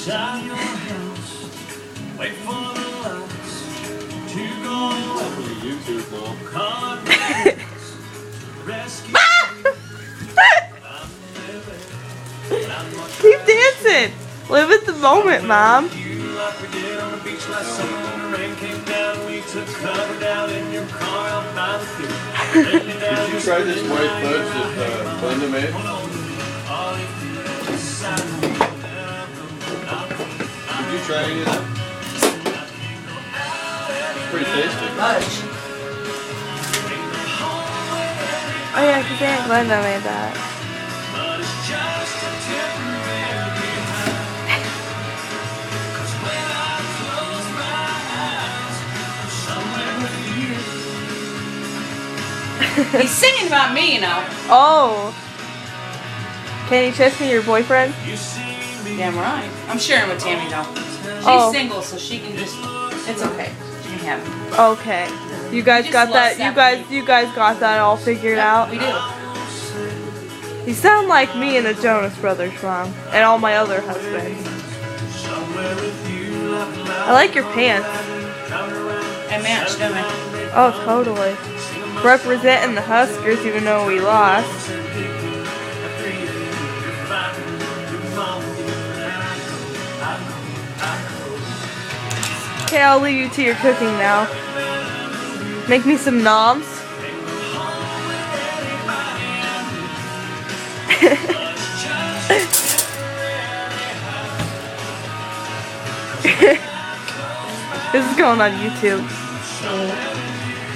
inside your house. Wait for the lights to go away. YouTube, Mom. Call it rescue. Keep dancing. Live at the moment, Mom. You like we did on the beach last summer when the rain came down. We took cover down in your car out by the field. Did you try this white fudge that Glenda made? Did you try any of that? It's pretty tasty. Fudge. Oh yeah, because Aunt Glenda made that. But it's just a temporary high. 'Cause when I close my eyes, I'm somewhere with you. He's singing about me, you know. Oh. Can you kiss me, your boyfriend? You see me. Damn right. I'm sharing with Tammy though. She's Oh. single, so she can just. It's okay. She can have it. Okay. You guys just got love that. separate. You guys got that all figured out. We do. You sound like me and the Jonas Brothers, Mom, and all my other husbands. Somewhere with you like I like your pants. And match, don't we? Oh, totally. Representing the Huskers, even though we lost. Okay, I'll leave you to your cooking now. Make me some noms. This is going on YouTube.